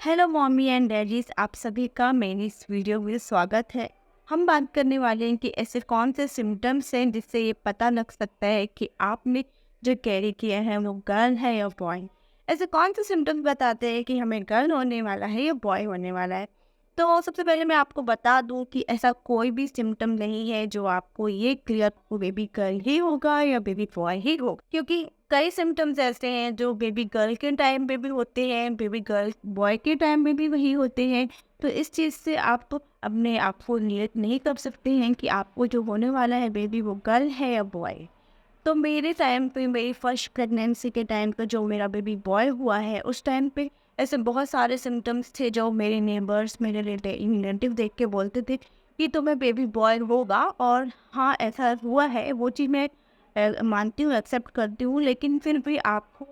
Hello mommy and daddies, आप सभी का मेरी इस वीडियो में स्वागत है। हम बात करने वाले हैं कि ऐसे कौन से सिम्टम्स हैं जिससे ये पता लग सकता है कि आपने जो कैरी किया है वो गर्ल है या बॉय। ऐसे कौन से सिम्टम्स बताते हैं कि हमें गर्ल होने वाला है या बॉय होने वाला है। तो सबसे पहले मैं आपको बता दूं कि ऐसा कोई भी सिम्टम नहीं है जो आपको ये क्लियर को बेबी गर्ल ही होगा या बेबी बॉय ही होगा, क्योंकि कई सिम्टम्स ऐसे हैं जो बेबी गर्ल के टाइम पे भी होते हैं, बेबी गर्ल बॉय के टाइम में भी वही होते हैं। तो इस चीज़ से आप अपने आप को रिलेट नहीं कर सकते हैं कि आपको जो होने वाला है बेबी वो गर्ल है या बॉय। तो मेरे टाइम पे, मेरी फर्स्ट प्रेगनेंसी के टाइम पे जो मेरा बेबी बॉय हुआ है, उस टाइम पे ऐसे बहुत सारे सिम्टम्स थे जो मेरे नेबर्स, मेरे रिलेटिव देख के बोलते थे कि तुम्हें बेबी बॉय होगा। और हाँ, ऐसा हुआ है, वो चीज़ मैं मानती हूँ, एक्सेप्ट करती हूँ। लेकिन फिर भी आपको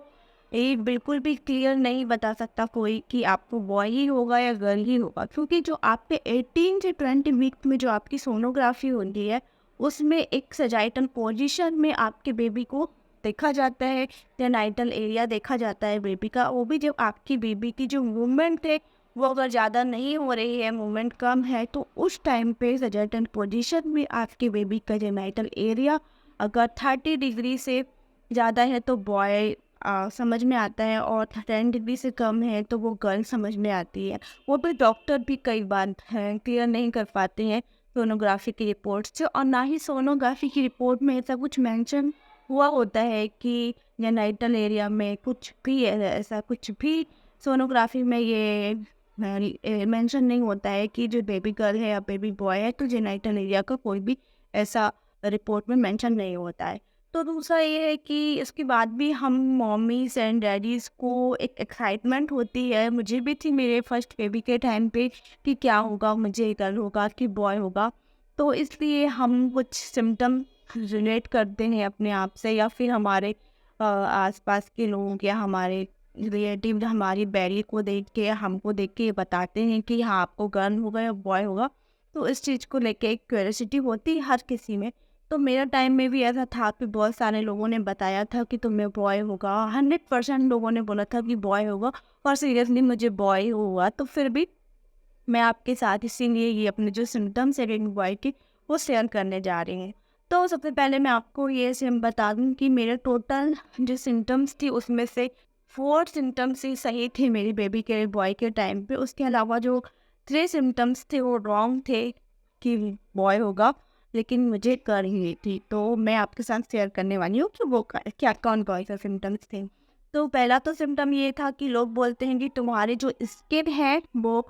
ये बिल्कुल भी क्लियर नहीं बता सकता कोई कि आपको बॉय ही होगा या गर्ल ही होगा, क्योंकि जो आपके 18 से 20 वीक में जो आपकी सोनोग्राफी होती है, उसमें एक सजाइटल पोजीशन में आपके बेबी को देखा जाता है, जेनाइटल एरिया देखा जाता है बेबी का। वो भी जब आपकी बेबी की जो मूवमेंट है वो अगर ज़्यादा नहीं हो रही है, मूवमेंट कम है, तो उस टाइम पे सजाइटल पोजीशन में आपके बेबी का जेनाइटल एरिया अगर 30 डिग्री से ज़्यादा है तो बॉय समझ में आता है, और 10 डिग्री से कम है तो वो गर्ल समझ में आती है। वो भी डॉक्टर भी कई बार क्लियर नहीं कर पाते हैं सोनोग्राफी की रिपोर्ट से, और ना ही सोनोग्राफी की रिपोर्ट में ऐसा कुछ मेंशन हुआ होता है कि जेनाइटल एरिया में कुछ भी ऐसा कुछ भी सोनोग्राफी में ये मेंशन नहीं होता है कि जो बेबी गर्ल है या बेबी बॉय है, तो जेनाइटल एरिया का कोई भी ऐसा रिपोर्ट में मेंशन नहीं होता है। तो दूसरा ये है कि इसके बाद भी हम मॉमीज एंड डैडीज़ को एक एक्साइटमेंट होती है, मुझे भी थी मेरे फर्स्ट बेबी के टाइम पे, कि क्या होगा, मुझे गर्ल होगा कि बॉय होगा। तो इसलिए हम कुछ सिम्टम रिलेट करते हैं अपने आप से, या फिर हमारे आसपास के लोग या हमारे रिलेटिव हमारी बैरी को देख के, हमको देख के ये बताते हैं कि हाँ, आपको गर्ल होगा या बॉय होगा। तो इस चीज़ को लेके एक क्यूरियोसिटी होती है हर किसी में। तो मेरा टाइम में भी ऐसा था कि बहुत सारे लोगों ने बताया था कि तुम्हें बॉय होगा, 100% लोगों ने बोला था कि बॉय होगा, और सीरियसली मुझे बॉय हुआ। तो फिर भी मैं आपके साथ इसीलिए ये अपने जो सिम्टम्स है बेबी बॉय के, वो शेयर करने जा रही हैं। तो सबसे पहले मैं आपको ये सिम बता दूं कि मेरे टोटल जो सिम्टम्स थी उसमें से 4 सिम्टम्स ही सही थे मेरी बेबी के बॉय के टाइम पे। उसके अलावा जो 3 सिम्टम्स थे वो रॉन्ग थे कि बॉय होगा, लेकिन मुझे कर ही थी। तो मैं आपके साथ शेयर करने वाली हूँ कि वो क्या कौन कौन से सिम्टम्स थे। तो पहला तो सिम्टम ये था कि लोग बोलते हैं कि तुम्हारी जो स्किन है वो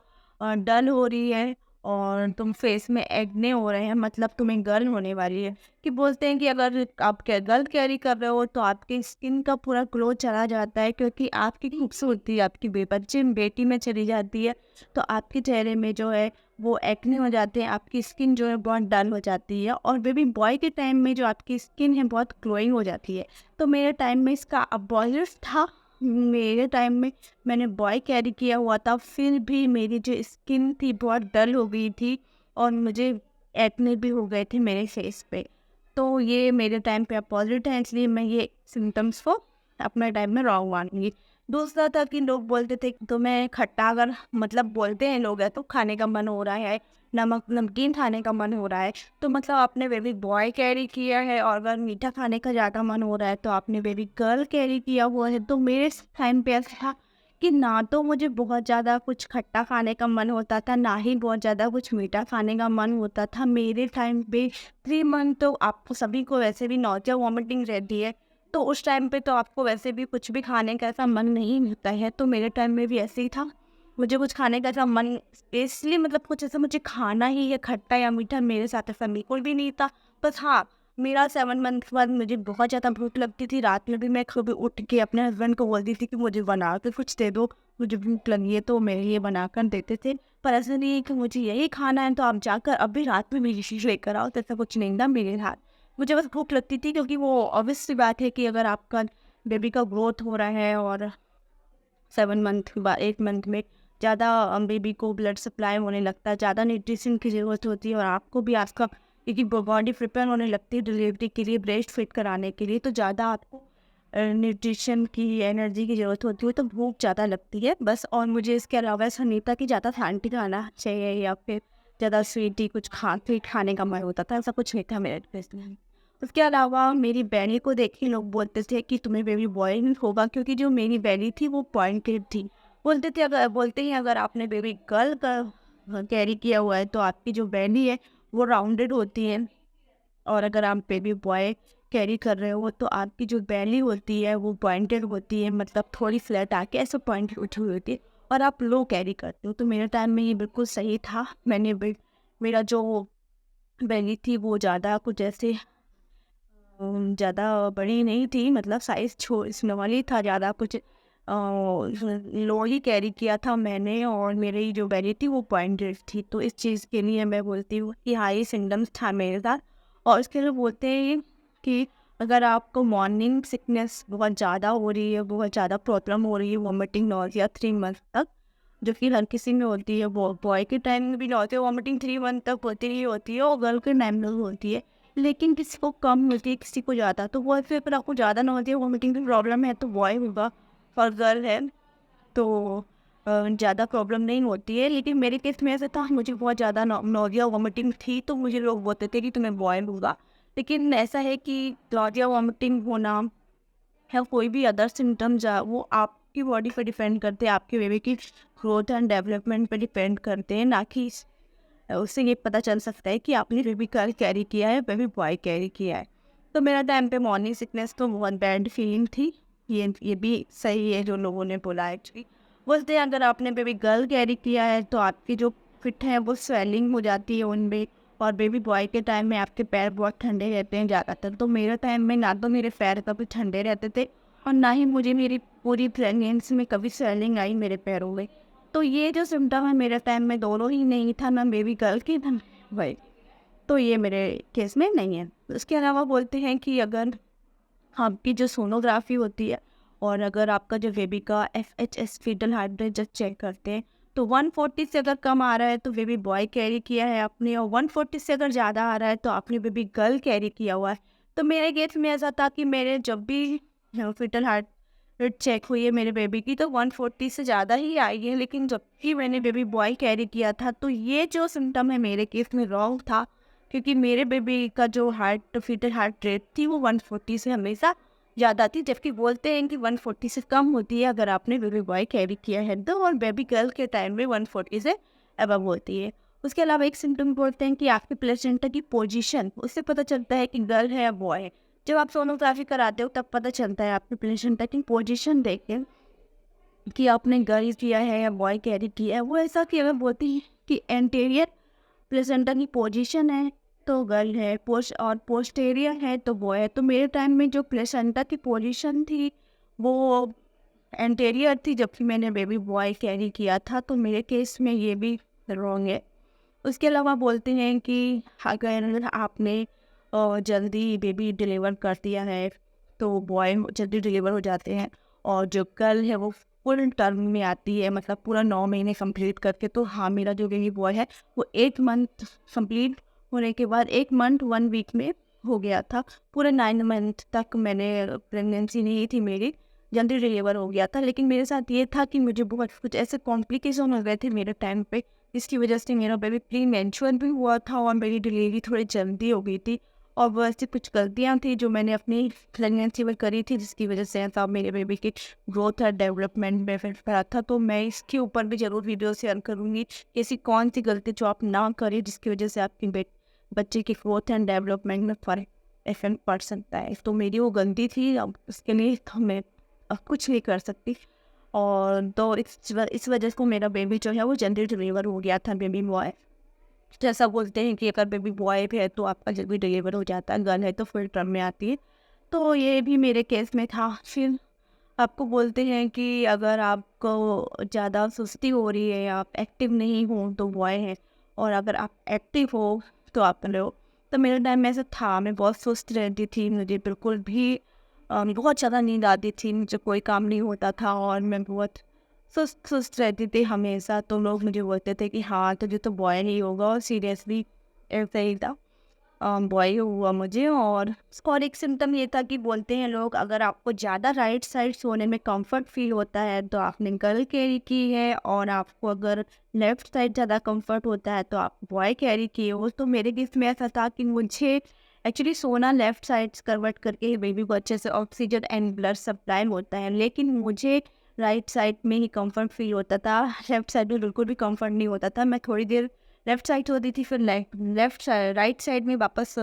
डल हो रही है और तुम फेस में एक्ने हो रहे हैं, मतलब तुम्हें गर्ल होने वाली है। कि बोलते हैं कि अगर आप गर्ल कैरी कर रहे हो तो आपकी स्किन का पूरा ग्लो चला जाता है, क्योंकि आपकी खूबसूरती आपकी बच्चे बेटी में चली जाती है। तो आपके चेहरे में जो है वो एक्ने हो जाते हैं, आपकी स्किन जो है बहुत डल हो जाती है। और बेबी बॉय के टाइम में जो आपकी स्किन है बहुत ग्लोइंग हो जाती है। तो मेरे टाइम में इसका अपोजिट था। मेरे टाइम में मैंने बॉय कैरी किया हुआ था, फिर भी मेरी जो स्किन थी बहुत डल हो गई थी, और मुझे एक्ने भी हो गए थे मेरे फेस पे। तो ये मेरे टाइम पे अपोजिट है, इसलिए मैं ये सिम्टम्स को अपने टाइम में रॉन्ग मानूंगी। दूसरा था कि लोग बोलते थे कि तुम्हें खट्टा, अगर मतलब बोलते हैं लोग है तो खाने का मन हो रहा है, नमक नमकीन खाने का मन हो रहा है, तो मतलब आपने बेबी बॉय कैरी किया है। और अगर मीठा खाने का ज़्यादा मन हो रहा है तो आपने बेबी गर्ल कैरी किया हुआ है। तो मेरे टाइम पे ऐसा था कि ना तो मुझे बहुत ज़्यादा कुछ खट्टा खाने का मन होता था, ना ही बहुत ज़्यादा कुछ मीठा खाने का मन होता था। मेरे टाइम पे 3 मंथ तो आपको सभी को वैसे भी नॉजिया वॉमिटिंग रहती है, तो उस टाइम पे तो आपको वैसे भी कुछ भी खाने का ऐसा मन नहीं होता है। तो मेरे टाइम में भी ऐसे ही था, मुझे कुछ खाने का ऐसा मन, इसलिए मतलब कुछ ऐसा मुझे खाना ही है खट्टा या मीठा, मेरे साथ ऐसा बिल्कुल भी नहीं था। बस हाँ, मेरा 7 मंथ के बाद मुझे बहुत ज़्यादा भूख लगती थी। रात में भी मैं कभी उठ के अपने हस्बैंड को बोलती थी कि मुझे बना के कुछ दे दो, मुझे भूख लगी है, तो मेरे लिए बना कर देते थे। पर ऐसा नहीं है कि मुझे यही खाना है तो आप जाकर अभी रात में मेरी चीज़ लेकर आओ, तो ऐसा कुछ नहीं था मेरे साथ। मुझे बस भूख लगती थी, क्योंकि वो ऑब्वियस सी बात है कि अगर आपका बेबी का ग्रोथ हो रहा है और 7 मंथ के बाद 8 मंथ में ज़्यादा बेबी को ब्लड सप्लाई होने लगता है, ज़्यादा न्यूट्रिशन की ज़रूरत होती है, और आपको भी आपका क्योंकि बॉडी प्रिपेयर होने लगती है डिलीवरी के लिए, ब्रेस्ट फिट कराने के लिए, तो ज़्यादा आपको न्यूट्रिशन की, एनर्जी की ज़रूरत होती है, तो भूख ज़्यादा लगती है बस। और मुझे इसके अलावा ऐसा नहीं था कि ज़्यादा फैंटी खाना चाहिए या फिर ज़्यादा स्वीटी कुछ स्वीट खाने का मन होता था, ऐसा कुछ नहीं था मेरे केस में। उसके अलावा मेरी बेली को देख के लोग बोलते थे कि तुम्हें बेबी बॉय होगा, क्योंकि जो मेरी बेली थी वो पॉइंटेड थी। बोलते हैं अगर आपने बेबी गर्ल का कैरी किया हुआ है तो आपकी जो बेली है वो राउंडेड होती है, और अगर आप बेबी बॉय कैरी कर रहे हो तो आपकी जो बेली होती है वो पॉइंटेड होती है, मतलब थोड़ी फ्लैट आके ऐसे पॉइंट उठी हुई होती है, और आप लो कैरी करते हो। तो मेरे टाइम में ये बिल्कुल सही था। मेरा जो बेली थी वो ज़्यादा कुछ ऐसे ज़्यादा बड़ी नहीं थी, मतलब साइज़ स्मॉल ही था, ज़्यादा कुछ लो ही कैरी किया था मैंने, और मेरी जो बेली थी वो पॉइंटेड थी। तो इस चीज़ के लिए मैं बोलती हूँ कि हाँ, ये सिम्पटम्स था मेरे साथ। और उसके लिए बोलते हैं कि अगर आपको मॉर्निंग सिकनेस बहुत ज़्यादा हो रही है, बहुत ज़्यादा प्रॉब्लम हो रही है, वॉमिटिंग नॉज़िया 3 मंथ तक, जो कि हर किसी में होती है, बॉय के टाइम में भी नॉज़िया वॉमिटिंग 3 मंथ तक होती ही होती है, और गर्ल के टाइम में भी होती है, लेकिन किसी को कम मिलती है, किसी को ज़्यादा। तो बॉय फिर अगर आपको ज़्यादा नॉज़िया वॉमिटिंग की प्रॉब्लम है तो बॉय होगा, और गर्ल है तो ज़्यादा प्रॉब्लम नहीं होती है। लेकिन मेरे केस में ऐसा था, मुझे बहुत ज़्यादा नॉज़िया वॉमिटिंग थी, तो मुझे लोग बोलते थे कि तुम्हें बॉय होगा। लेकिन ऐसा है कि नॉज़िया वॉमिटिंग होना या कोई भी अदर सिम्टम्स वो आपकी बॉडी पर डिपेंड करते हैं, आपके बेबी की ग्रोथ एंड डेवलपमेंट पर डिपेंड करते हैं, ना कि उससे ये पता चल सकता है कि आपने बेबी गर्ल कैरी किया है, बेबी बॉय कैरी किया है। तो मेरा टाइम पे मॉर्निंग सिकनेस तो बहुत बैड फीलिंग थी। ये भी सही है जो लोगों ने बोला एक्चुअली। बोलते हैं अगर आपने बेबी गर्ल कैरी किया है तो आपकी जो फिट है वो स्वेलिंग हो जाती है उनमें, और बेबी बॉय के टाइम में आपके पैर बहुत ठंडे रहते हैं ज़्यादातर। तो मेरे टाइम में ना तो मेरे पैर कभी ठंडे रहते थे, और ना ही मुझे मेरी पूरी प्रेगनेंसी में कभी स्वेलिंग आई मेरे पैरों में। तो ये जो सिम्टम है मेरे टाइम में दोनों ही नहीं था, ना बेबी गर्ल की ना बॉय। तो ये मेरे केस में नहीं है। उसके अलावा बोलते हैं कि अगर आपकी जो सोनोग्राफी होती है, और अगर आपका जो बेबी का FHS फीटल हार्ट रेट जब चेक करते हैं तो 140 से अगर कम आ रहा है तो बेबी बॉय कैरी किया है आपने, और 140 से अगर ज़्यादा आ रहा है तो आपने बेबी गर्ल कैरी किया हुआ है। तो मेरे केस में ऐसा था कि मेरे जब भी फीटल हार्ट रेट चेक हुई है मेरे बेबी की तो 140 से ज़्यादा ही आई है, लेकिन जब भी मैंने बेबी बॉय कैरी किया था तो ये जो सिम्टम है मेरे केस में रॉन्ग था, क्योंकि मेरे बेबी का जो फीटल हार्ट रेट थी वो 140 से हमेशा ज़्यादा थी, जबकि बोलते हैं कि 140 से कम होती है अगर आपने बेबी बॉय कैरी किया है तो, और बेबी गर्ल के टाइम में 140 से अबव होती है। उसके अलावा एक सिम्टम बोलते हैं कि आपके प्लेसेंटा की पोजीशन, उससे पता चलता है कि गर्ल है या बॉय है। जब आप सोनोग्राफी कराते हो तब पता चलता है आपके प्लेसेंटा की पोजीशन देख के कि आपने गर्ल किया है या बॉय कैरी किया है। वो ऐसा कि अगर बोलती है कि एंटीरियर प्लेसेंटा की पोजीशन है तो गर्ल है, पोस्टेरियर है तो बॉय है। तो मेरे टाइम में जो प्लेसेंटा की पोजीशन थी वो एंटीरियर थी, जबकि मैंने बेबी बॉय कैरी किया था। तो मेरे केस में ये भी रॉन्ग है। उसके अलावा बोलते हैं कि अगर आपने जल्दी बेबी डिलीवर कर दिया है तो बॉय जल्दी डिलीवर हो जाते हैं, और जो गर्ल है वो फुल टर्म में आती है, मतलब पूरा 9 महीने कंप्लीट करके। तो हाँ, मेरा जो बेबी बॉय है वो 8 मंथ कंप्लीट होने के बाद 8 मंथ 1 वीक में हो गया था। पूरे 9 मंथ तक मैंने प्रेगनेंसी नहीं थी मेरी, जल्दी डिलीवर हो गया था। लेकिन मेरे साथ ये था कि मुझे बहुत कुछ ऐसे कॉम्प्लिकेशन हो गए थे मेरे टाइम पे, जिसकी वजह से मेरा बेबी प्री मेंस्ट्रुअल भी हुआ था, और मेरी डिलीवरी थोड़ी जल्दी हो गई थी। और वो ऐसी कुछ गलतियाँ थी जो मैंने अपनी प्रेगनेंसी में करी थी, जिसकी वजह से ऐसा मेरे बेबी की ग्रोथ और डेवलपमेंट में इफेक्ट पड़ा था। तो मैं इसके ऊपर भी ज़रूर वीडियो शेयर करूँगी कि ऐसी कौन सी गलती जो आप ना करें जिसकी वजह से आपकी बच्चे की ग्रोथ एंड डेवलपमेंट में फ़र्क इफेक्ट पड़ सकता है। तो मेरी वो गलती थी, अब उसके लिए तो मैं अब कुछ नहीं कर सकती। और तो इस वजह से मेरा बेबी जो है वो जल्दी डिलीवर हो गया था, बेबी बॉय। जैसा बोलते हैं कि अगर बेबी बॉय है तो आपका जल्दी डिलीवर हो जाता है, गर्ल है तो फुल टर्म में आती है। तो ये भी मेरे केस में था। फिर आपको बोलते हैं कि अगर आपको ज़्यादा सुस्ती हो रही है या आप एक्टिव नहीं हो तो बॉय है, और अगर आप एक्टिव हो तो आप गर्ल हो। तो मेरे टाइम में ऐसा था, मैं बहुत सुस्त रहती थी, मुझे बिल्कुल भी बहुत ज़्यादा नींद आती थी, मुझे कोई काम नहीं होता था, और मैं बहुत सुस्त सुस्त रहती थी हमेशा। तो लोग मुझे बोलते थे कि हाँ तुझे तो बॉय नहीं होगा, और सीरियसली ऐसा ही था। बॉय हुआ मुझे। और एक सिम्टम ये था कि बोलते हैं लोग, अगर आपको ज़्यादा राइट साइड सोने में कंफर्ट फील होता है तो आपने गर्ल कैरी की है, और आपको अगर लेफ्ट साइड ज़्यादा कंफर्ट होता है तो आप बॉय कैरी किए हो। तो मेरे केस में ऐसा था कि मुझे एक्चुअली सोना लेफ्ट साइड करवट करके ही बेबी को अच्छे से ऑक्सीजन एंड ब्लड सप्लाई होता है, लेकिन मुझे राइट साइड में ही कंफर्ट फील होता था। लेफ्ट साइड में बिल्कुल भी कंफर्ट नहीं होता था। मैं थोड़ी देर लेफ्ट साइड होती थी, फिर लेफ्ट साइड राइट साइड में वापस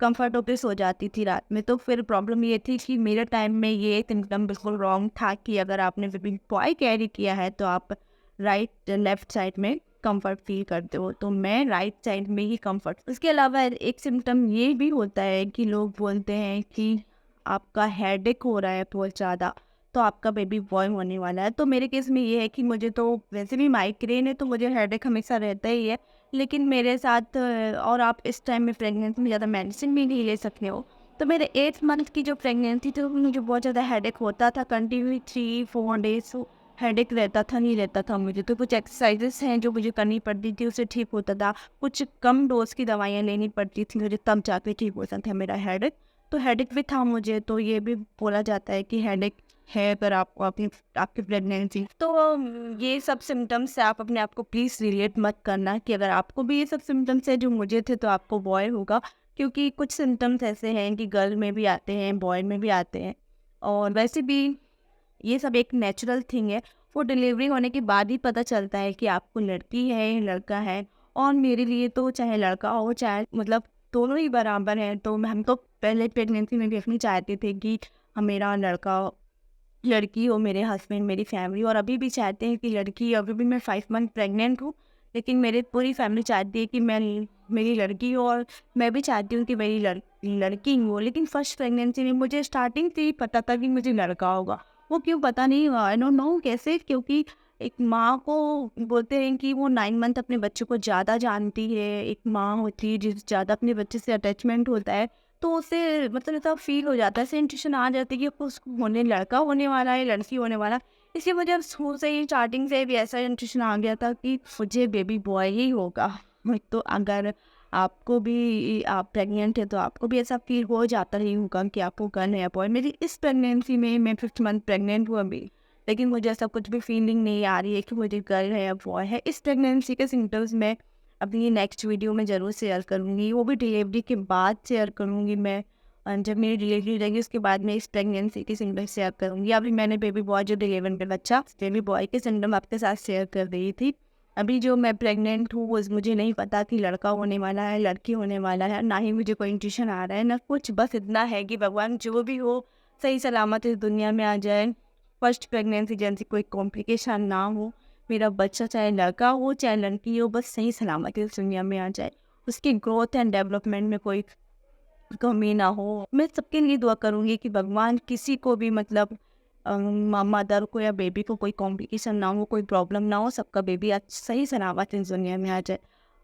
कंफर्ट होकर सो जाती थी रात में। तो फिर प्रॉब्लम ये थी कि मेरे टाइम में ये सिम्टम बिल्कुल रॉन्ग था कि अगर आपने बेबी बॉय कैरी किया है तो आप राइट लेफ्ट साइड में कंफर्ट फील करते हो। तो मैं राइट साइड में ही कंफर्ट। उसके अलावा एक सिम्टम ये भी होता है कि लोग बोलते हैं कि आपका हेडेक हो रहा है बहुत ज़्यादा, तो आपका बेबी बॉय होने वाला है। तो मेरे केस में ये है कि मुझे तो वैसे भी माइग्रेन है, तो मुझे हेडेक हमेशा रहता ही है। लेकिन मेरे साथ और आप इस टाइम में प्रेगनेंसी में ज़्यादा मेडिसिन भी नहीं ले सकते हो। तो मेरे 8 मंथ की जो प्रेगनेंसी थी, तो मुझे बहुत ज़्यादा हेडेक होता था, कंटिन्यू 3-4 डेज हेडेक रहता था, नहीं रहता था मुझे। तो कुछ एक्सरसाइजेस हैं जो मुझे करनी पड़ती थी, उससे ठीक होता था। कुछ कम डोज की दवाइयाँ लेनी पड़ती थी मुझे, तब जाके ठीक होता था मेरा हेडेक। तो हेडेक भी था मुझे। तो ये भी बोला जाता है कि हेडेक है अगर आपको आपकी प्रेगनेंसी। तो ये सब सिम्टम्स से आप अपने आप को प्लीज़ रिलेट मत करना कि अगर आपको भी ये सब सिम्टम्स है जो मुझे थे तो आपको बॉय होगा, क्योंकि कुछ सिम्टम्स ऐसे हैं कि गर्ल में भी आते हैं, बॉय में भी आते हैं। और वैसे भी ये सब एक नेचुरल थिंग है। वो डिलीवरी होने के बाद ही पता चलता है कि आपको लड़की है या लड़का है। और मेरे लिए तो चाहे लड़का हो चाहे मतलब दोनों ही बराबर हैं। तो हम तो पहले प्रेगनेंसी में भी अपनी चाहते थे कि मेरा लड़का लड़की हो, मेरे हस्बैंड मेरी फैमिली, और अभी भी चाहते हैं कि लड़की। अभी भी मैं 5 मंथ प्रेग्नेंट हूँ, लेकिन मेरी पूरी फैमिली चाहती है कि मैं मेरी लड़की हो, और मैं भी चाहती हूँ कि मेरी लड़की हो। लेकिन फर्स्ट प्रेगनेंसी में मुझे स्टार्टिंग से ही पता था कि मुझे लड़का होगा। वो क्यों पता नहीं, आई डोंट नो कैसे, क्योंकि एक माँ को बोलते हैं कि वो 9 मंथ अपने बच्चे को ज़्यादा जानती है। एक माँ होती है जिस ज़्यादा अपने बच्चे से अटैचमेंट होता है, तो उसे मतलब ऐसा फील हो जाता है, ऐसे इंट्यूशन आ जाती है कि आपको उसको लड़का होने वाला है, लड़की होने वाला है। इसलिए मुझे अब शुरू से ही स्टार्टिंग से भी ऐसा इंट्यूशन आ गया था कि मुझे बेबी बॉय ही होगा। तो अगर आपको भी आप प्रेग्नेंट है तो आपको भी ऐसा फील हो जाता ही होगा कि आपको गर्ल है या बॉय। मेरी इस प्रेगनेंसी में मैं 5th मंथ प्रेग्नेंट हूँ अभी, लेकिन मुझे ऐसा कुछ भी फीलिंग नहीं आ रही है कि मुझे गर्ल है या बॉय है। इस प्रेगनेंसी के सिम्टम्स मैं अपनी नेक्स्ट वीडियो में ज़रूर शेयर करूँगी, वो भी डिलीवरी के बाद शेयर करूँगी मैं। जब मेरी डिलीवरी रहेगी उसके बाद मैं इस प्रेगनेंसी के सिम्टम्स शेयर करूँगी। अभी मैंने बेबी बॉय जो डिलीवर में बच्चा बेबी बॉय के सिम्टम आपके साथ शेयर कर रही थी। अभी जो मैं प्रेग्नेंट हूँ वो मुझे नहीं पता कि लड़का होने वाला है, लड़की होने वाला है, ना ही मुझे कोई इंट्यूशन आ रहा है ना कुछ। बस इतना है कि भगवान जो भी हो सही सलामत इस दुनिया में आ जाए। फर्स्ट प्रेगनेंसी जैसी कोई कॉम्प्लिकेशन ना हो, मेरा बच्चा चाहे लड़का हो चाहे लड़की हो बस सही सलामत इस दुनिया में आ जाए, उसकी ग्रोथ एंड डेवलपमेंट में कोई कमी ना हो। मैं सबके लिए दुआ करूँगी कि भगवान किसी को भी मतलब मदर को या बेबी को कोई कॉम्प्लिकेशन ना हो, कोई प्रॉब्लम ना हो, सबका बेबी आज सही सलामत इस दुनिया में आ जाए।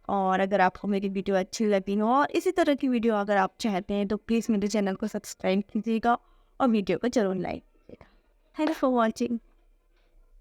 और अगर आपको मेरी वीडियो अच्छी लगी हो और इसी तरह की वीडियो अगर आप चाहते हैं तो प्लीज़ मेरे चैनल को सब्सक्राइब कीजिएगा और वीडियो को ज़रूर लाइक कीजिएगा। Thanks for watching.